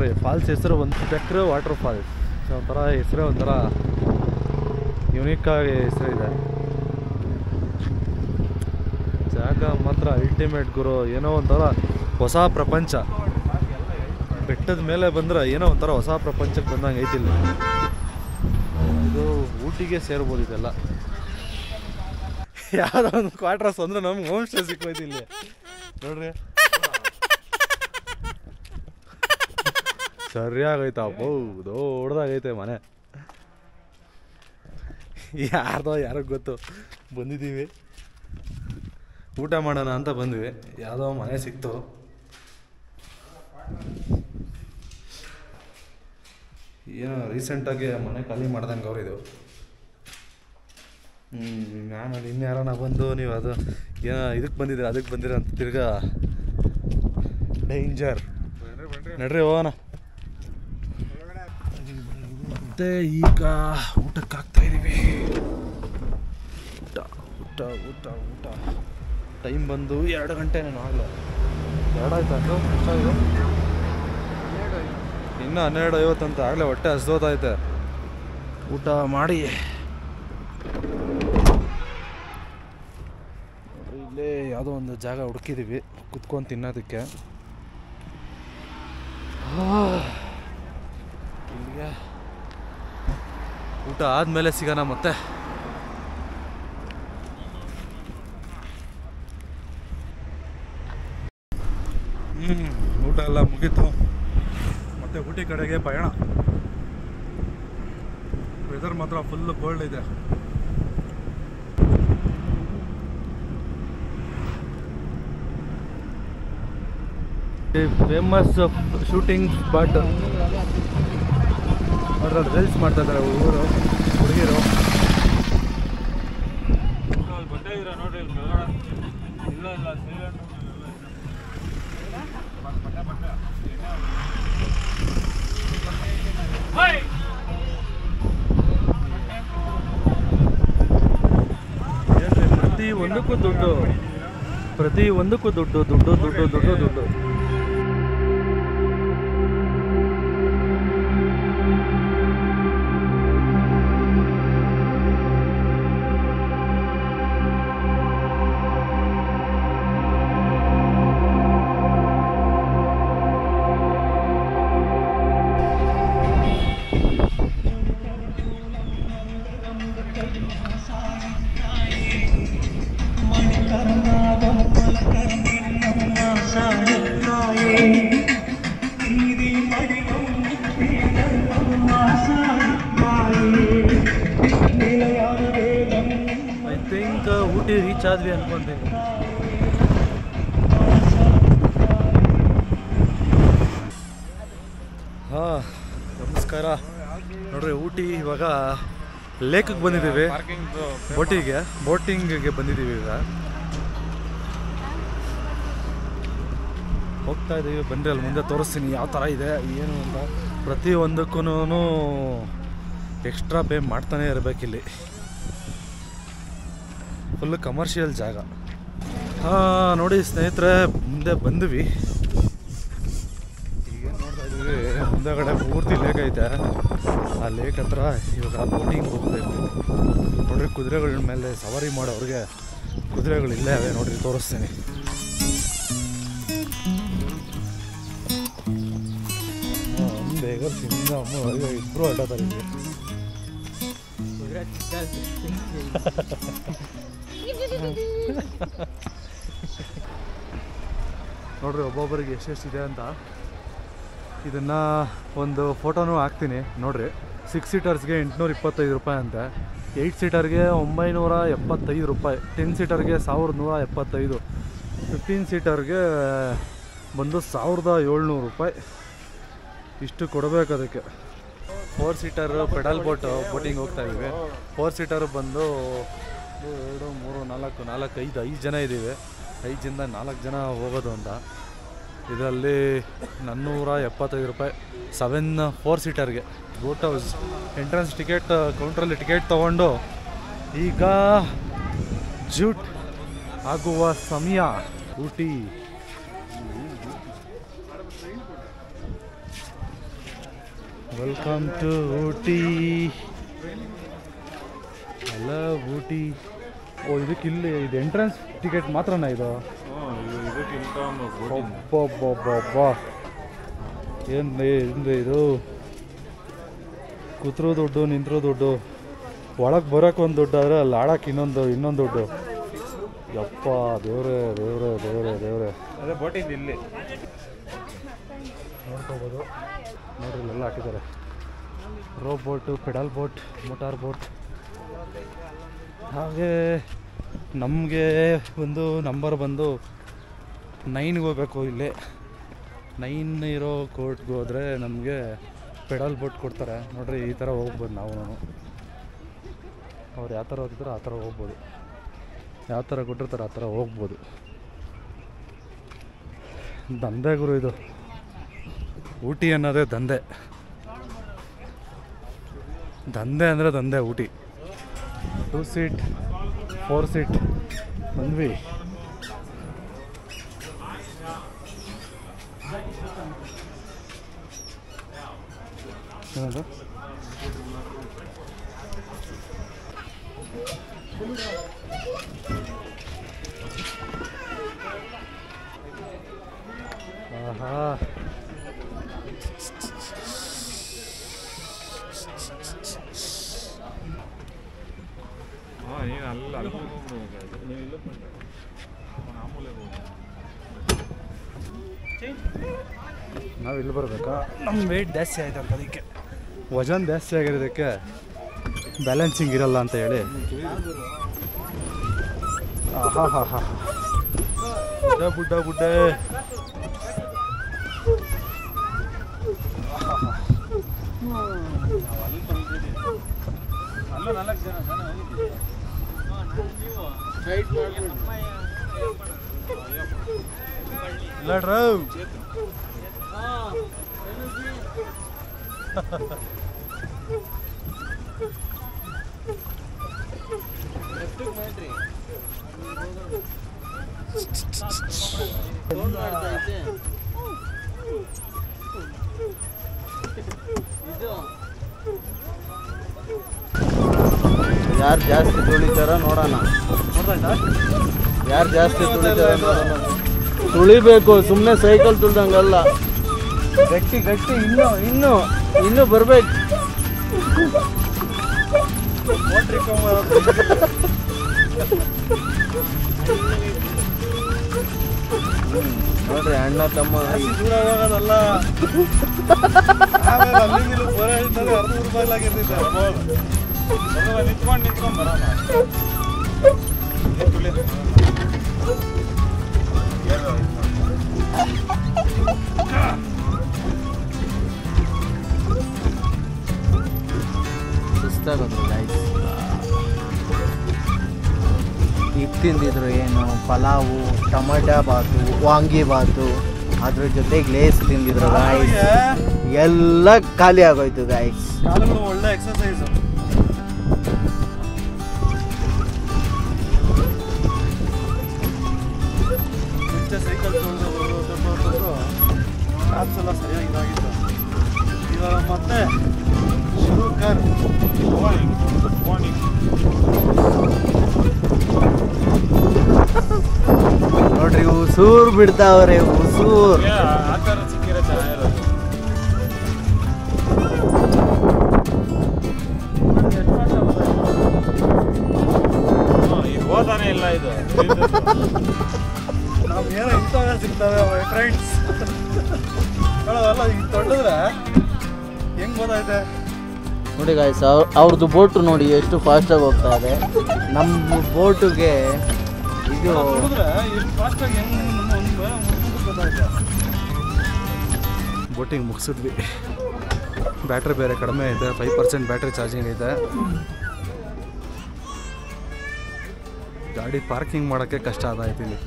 ನೋಡ್ರಿ ಫಾಲ್ಸ್ ಹೆಸರು ಒಂದು ಚಕ್ರ ವಾಟರ್ ಫಾಲ್ಸ್. ಒಂಥರ ಹೆಸರೇ ಒಂಥರ ಯುನೀಕ್ ಆಗಿ ಹೆಸರಿದೆ. ಜಾಗ ಮಾತ್ರ ಅಲ್ಟಿಮೇಟ್ ಗುರು. ಏನೋ ಒಂಥರ ಹೊಸ ಪ್ರಪಂಚ. ಬೆಟ್ಟದ ಮೇಲೆ ಬಂದ್ರೆ ಏನೋ ಒಂಥರ ಹೊಸ ಪ್ರಪಂಚಕ್ಕೆ ಬಂದಂಗೆ ಐತಿಲ್ಲ. ಇದು ಊಟಿಗೆ ಸೇರ್ಬೋದು ಇದೆಲ್ಲ. ಯಾವ್ದೋ ಒಂದು ಕ್ವಾರ್ಟರ್ಸ್ ಅಂದ್ರೆ ನಮ್ಗೆ ಹೋಮ್ ಸ್ಟೇ ಸಿಕ್ಕೋಯ್ತು ಇಲ್ಲಿ ನೋಡ್ರಿ. ಸರಿಯಾಗೈತ ದೊಡ್ಡದಾಗೈತೆ ಮನೆ. ಯಾರಿಗೆ ಗೊತ್ತು. ಬಂದಿದ್ದೀವಿ ಊಟ ಮಾಡೋಣ ಅಂತ ಬಂದ್ವಿ. ಯಾವುದೋ ಮನೆ ಸಿಕ್ತು. ಏನೋ ರೀಸೆಂಟಾಗಿ ಮನೆ ಖಾಲಿ ಮಾಡ್ದಂಗೆ ಅವ್ರಿದು. ನಾನು ಅದು ಇನ್ಯಾರನ ಬಂದು ನೀವು ಅದು ಏನೋ ಇದಕ್ಕೆ ಬಂದಿದ್ದೀರ ಅದಕ್ಕೆ ಬಂದಿರ ಅಂತ ತಿರ್ಗಾ ಡೇಂಜರ್. ನಡ್ರಿ ಹೋಗೋಣ. ಮತ್ತೆ ಈಗ ಊಟಕ್ಕೆ ಹಾಕ್ತಾಯಿದ್ದೀವಿ. ಊಟ ಊಟ ಊಟ ಊಟ ಟೈಮ್ ಬಂದು 2 ಗಂಟೆ. ನಾನು ಆಗಲ್ಲ 2 ಆಯ್ತು ಅದು ಎಷ್ಟಾಗಿದೆ ಇನ್ನೂ 12:50 ಅಂತ. ಆಗಲೇ ಹೊಟ್ಟೆ ಹಸ್ದೋತೈತೆ. ಊಟ ಮಾಡಿ ಇಲ್ಲೇ ಯಾವುದೋ ಒಂದು ಜಾಗ ಹುಡುಕಿದ್ದೀವಿ ಕುತ್ಕೊಂಡು ತಿನ್ನೋದಕ್ಕೆ. ಇಲ್ಲಿಗೆ ಊಟ ಆದಮೇಲೆ ಸಿಗೋಣ ಮತ್ತೆ. ಊಟ ಎಲ್ಲ ಮುಗೀತು. ಮತ್ತೆ ಊಟಿ ಕಡೆಗೆ ಪಯಣ. ವೆದರ್ ಮಾತ್ರ ಫುಲ್ ಕೋಲ್ಡ್ ಇದೆ. Famous shooting spot. ಅದ್ರಲ್ಲಿ ರೀಲ್ಸ್ ಮಾಡ್ತಾ ಇದ್ದಾರೆ ಹುಡುಗಿರು. ಪ್ರತಿಯೊಂದಕ್ಕೂ ದುಡ್ಡು, ಪ್ರತಿಯೊಂದಕ್ಕೂ ದುಡ್ಡು ದುಡ್ಡು ದುಡ್ಡು ದುಡ್ಡು ದುಡ್ಡು. ಊಟಿ ರೀಚ್ ಆದ್ವಿ ಅನ್ಕೊಂತೀನಿ. ನಮಸ್ಕಾರ. ನೋಡ್ರಿ ಊಟಿ ಇವಾಗ ಲೇಕಿಗೆ ಬಂದಿದ್ದೀವಿ. ಬೋಟಿಂಗ್ಗೆ ಬಂದಿದ್ದೀವಿ. ಈಗ ಹೋಗ್ತಾ ಇದ್ದೀವಿ. ಬನ್ರಿ ಅಲ್ಲಿ ಮುಂದೆ ತೋರಿಸ್ತೀನಿ ಯಾವ ಥರ ಇದೆ ಏನು ಅಂತ. ಪ್ರತಿಯೊಂದಕ್ಕೂ ಎಕ್ಸ್ಟ್ರಾ ಪೇ ಮಾಡ್ತಾನೆ ಇರಬೇಕಿಲ್ಲಿ. ಫುಲ್ ಕಮರ್ಷಿಯಲ್ ಜಾಗ. ನೋಡಿ ಸ್ನೇಹಿತರೆ, ಮುಂದೆ ಬಂದ್ವಿ. ಈಗ ನೋಡ್ತಾ ಇದ್ದೀವಿ ಮುಂದೆಗಡೆ ಪೂರ್ತಿ ಲೇಕ್ ಐತೆ. ಆ ಲೇಕ್ ಹತ್ರ ಇವಾಗ ಬೋಟಿಂಗ್ ಹೋಗ್ತಾ ಇದ್ದೀವಿ. ನೋಡ್ರಿ ಕುದುರೆಗಳ ಮೇಲೆ ಸವಾರಿ ಮಾಡೋರಿಗೆ ಕುದುರೆಗಳು ಇಲ್ಲೇ ಅವೆ. ನೋಡ್ರಿ ತೋರಿಸ್ತೀನಿ. ಬೇಗ ಸಿಂಗ ಅಮ್ಮ ಇಬ್ಬರು ಅಡ್ಡಾತಾರೆ. ನೋಡ್ರಿ ಒಬ್ಬೊಬ್ಬರಿಗೆ ಎಷ್ಟೆಷ್ಟಿದೆ ಅಂತ. ಇದನ್ನು ಒಂದು ಫೋಟೋನೂ ಹಾಕ್ತೀನಿ ನೋಡ್ರಿ. 6 ಸೀಟರ್ಸ್ಗೆ 825 ರೂಪಾಯಿ ಅಂತೆ. 8 ಸೀಟರ್ಗೆ 975 ರೂಪಾಯಿ. 10 ಸೀಟರ್ಗೆ 1175. 15 ಸೀಟರ್ಗೆ ಬಂದು 1700 ರೂಪಾಯಿ. ಇಷ್ಟು ಕೊಡಬೇಕು ಅದಕ್ಕೆ. 4 ಸೀಟರ್ ಪೆಡಲ್ ಬೋಟಿಂಗ್ ಹೋಗ್ತಾ ಇದ್ದೀವಿ. 4 ಸೀಟರ್ ಬಂದು 2 3 4 5 ಜನ ಇದ್ದೀವಿ. 5 ಜನ 4 ಜನ ಹೋಗೋದು ಅಂತ. ಇದರಲ್ಲಿ 475 ರೂಪಾಯಿ 4 ಸೀಟರ್ಗೆ. ಬೋಟ್ ಹೌಸ್ ಎಂಟ್ರೆನ್ಸ್ ಟಿಕೆಟ್ ಕೌಂಟ್ರಲ್ಲಿ ಟಿಕೆಟ್ ತೊಗೊಂಡು ಈಗ ಜೂಟ್ ಆಗುವ ಸಮಯ. Ooty welcome to Ooty. ಅಲ್ಲ ಊಟಿ. ಓ ಇದಕ್ಕಿಲ್ಲಿ ಇದು ಎಂಟ್ರೆನ್ಸ್ ಟಿಕೆಟ್ ಮಾತ್ರನಾ ಇದು? ಒಬ್ಬೊಬ್ಬೊಬ್ಬ ಏನು ಇದು? ಕೂತ್ರೂ ದುಡ್ಡು, ನಿಂತರೂ ದುಡ್ಡು, ಒಳಗೆ ಬರೋಕೆ ಒಂದು ದುಡ್ಡು, ಆದರೆ ಅಲ್ಲಿ ಆಡೋಕೆ ಇನ್ನೊಂದು ದುಡ್ಡು. ಯಪ್ಪ ದೇವ್ರೆ ದೇವ್ರೆ ದೇವ್ರೆ ದೇವ್ರೆ. ಅದೇ ಬೋಟಿಂದ ಇಲ್ಲಿ ನೋಡ್ಕೋಬೋದು. ನೋಡ್ರಿ ಇಲ್ಲೆಲ್ಲ ಹಾಕಿದ್ದಾರೆ. Row boat, pedal boat, motor boat. ಹಾಗೆ ನಮಗೆ ಒಂದು ನಂಬರ್ ಬಂದು 9ಗೆ ಹೋಗ್ಬೇಕು. ಇಲ್ಲೇ 9 ಇರೋ ಕೋರ್ಟ್ಗೆ ಹೋದರೆ ನಮಗೆ ಪೆಡಲ್ ಬೋಟ್ ಕೊಡ್ತಾರೆ. ನೋಡ್ರಿ ಈ ಥರ ಹೋಗ್ಬೋದು ನಾವು. ಅವ್ರು ಯಾವ ಥರ ಹೋಗ್ತಿದ್ರು ಆ ಥರ ಹೋಗ್ಬೋದು, ಯಾವ ಥರ ಕೊಟ್ಟಿರ್ತಾರೆ ಆ ಥರ ಹೋಗ್ಬೋದು. ದಂಧೆ ಗುರು ಇದು. ಊಟಿ ಅನ್ನೋದೇ ದಂಧೆ. ದಂಧೆ ಅಂದರೆ ದಂಧೆ ಊಟಿ. 2 ಸೀಟ್ 4 ಸೀಟ್ ಬಂದ್ವಿ. ಏನದು? ಆಹಾ, ನೀನು ಅಲ್ಲಿ ನೀವು ಇಲ್ಲ ನಾವು ಇಲ್ಲಿ ಬರಬೇಕಾ? ನಮ್ಮ ವೆಯ್ಟ್ ಜಾಸ್ತಿ ಆಯ್ತು ಅಂತ, ಅದಕ್ಕೆ ವಜನ್ ಜಾಸ್ತಿ ಆಗಿರೋದಕ್ಕೆ ಬ್ಯಾಲೆನ್ಸಿಂಗ್ ಇರಲ್ಲ ಅಂತ ಹೇಳಿ. ಹಾ ಹಾ ಹಾ ಬುಡ್ಡ ಬುಡ್ಡ ಯಾರು ಜಾಸ್ತಿ ತುಳಿತಾರ ನೋಡೋಣ. ಯಾರು ಜಾಸ್ತಿ ತುಳಿತಾರ ನೋಡೋಣ. ತುಳಿಬೇಕು, ಸುಮ್ಮನೆ ಸೈಕಲ್ ತುಳ್ದಂಗಲ್ಲ. ಗಟ್ಟಿ ಗಟ್ಟಿ ಇನ್ನೂ ಬರ್ಬೇಕು. ನೋಡ್ರಿ ಅಣ್ಣ ತಮ್ಮ ದೂರ ಹೋಗೋದಲ್ಲ. ನಿಂತ್ಕೊಂಡು ಬರೋಣ. ಸುಸ್ತಾಗೋದು ಗೈಸ್. ಈಗ ತಿಂದಿದ್ರು ಏನು ಪಲಾವು, ಟೊಮೆಟೊ ಬಾತು, ವಾಂಗಿ ಬಾತು, ಅದ್ರ ಜೊತೆಗೆ ಲೇಸ್ ತಿಂದಿದ್ರು ಗಾಯ್ಸ್. ಎಲ್ಲ ಖಾಲಿ ಆಗೋಯ್ತು ಗಾಯ್ಸ್. ಒಳ್ಳೆ ಎಕ್ಸರ್ಸೈಸ್. ಸೈಕಲ್ ತೊಗೊಂಡು ಆಪ್ಸ್ ಎಲ್ಲ ಸರಿಯಾಗಿ ಇದಾಗಿತ್ತು. ಇವಾಗ ಮತ್ತೆ ಶುರುಕರ್ ನೋಡ್ರಿ ಉಸೂರ್ ಬಿಡ್ತಾವ್ರೆ, ಉಸೂರ್. ಆ ಥರ ಸಿಕ್ಕಿರೋ ಚೆನ್ನಾಗಿರೋದು. ಇದು ಹೋದಾನೆ ಇಲ್ಲ ಇದು. ನಾವು ಏನೋ ಇಂಥವೇ ಸಿಗ್ತವೆ ಫ್ರೆಂಡ್ಸ್. ಅಲ್ಲ ಈಗ ತೊಳೆದ್ರೆ ಹೆಂಗೆ ಗೊತ್ತಾಯ್ತೆ ನೋಡಿ ಗಾಯ್ಸ್, ಅವ್ರದ್ದು ಬೋಟು ನೋಡಿ ಎಷ್ಟು ಫಾಸ್ಟಾಗಿ ಹೋಗ್ತಾ ಇದೆ. ನಮ್ಮ ಬೋಟುಗೆ ಇದು ಫಾಸ್ಟಾಗಿ ಹೆಂಗೆ ಗೊತ್ತಾಯ್ತು. ಬೋಟಿಂಗ್ ಮುಗಿಸಿದ್ವಿ. ಬ್ಯಾಟ್ರಿ ಬೇರೆ ಕಡಿಮೆ ಇದೆ, 5% ಬ್ಯಾಟ್ರಿ ಚಾರ್ಜಿಂಗ್ ಇದೆ. ಗಾಡಿ ಪಾರ್ಕಿಂಗ್ ಮಾಡೋಕ್ಕೆ ಕಷ್ಟ ಆದಾಯ್ತು ಇಲ್ಲಿ.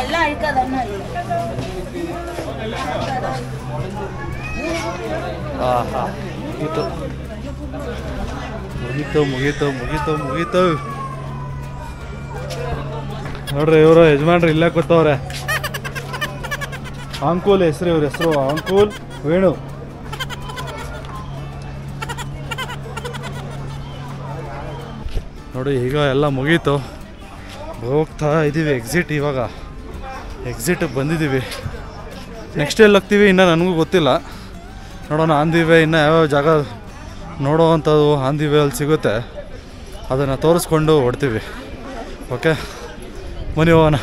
ಎಲ್ಲ ಅಳ್ಕದನ್ನ ಇದು ಮುಗೀತು ನೋಡ್ರಿ ಇವರು ಯಜಮಾನ್ರು ಇಲ್ಲೇ ಕೂತವ್ರೆ. ಅಂಕುಲ್ ಇವ್ರ ಹೆಸರು ಅಂಕುಲ್ ವೇಣು. ನೋಡಿ ಈಗ ಎಲ್ಲ ಮುಗೀತು, ಹೋಗ್ತಾ ಇದ್ದೀವಿ ಇವಾಗ ಎಕ್ಸಿಟಿಗೆ ಬಂದಿದ್ದೀವಿ. ನೆಕ್ಸ್ಟ್ ಎಲ್ಲಿ ಹೋಗ್ತೀವಿ ಇನ್ನೂ ನನಗೂ ಗೊತ್ತಿಲ್ಲ, ನೋಡೋಣ. ಆನ್ ದಿ ವೇ ಇನ್ನೂ ಯಾವ್ಯಾವ ಜಾಗ ನೋಡೋವಂಥದ್ದು ಆನ್ ದಿ ವೇ ಅಲ್ಲಿ ಸಿಗುತ್ತೆ, ಅದನ್ನು ತೋರಿಸ್ಕೊಂಡು ಹೊಡ್ತೀವಿ. ಓಕೆ, ಬನ್ನಿ ಹೋಗೋಣ.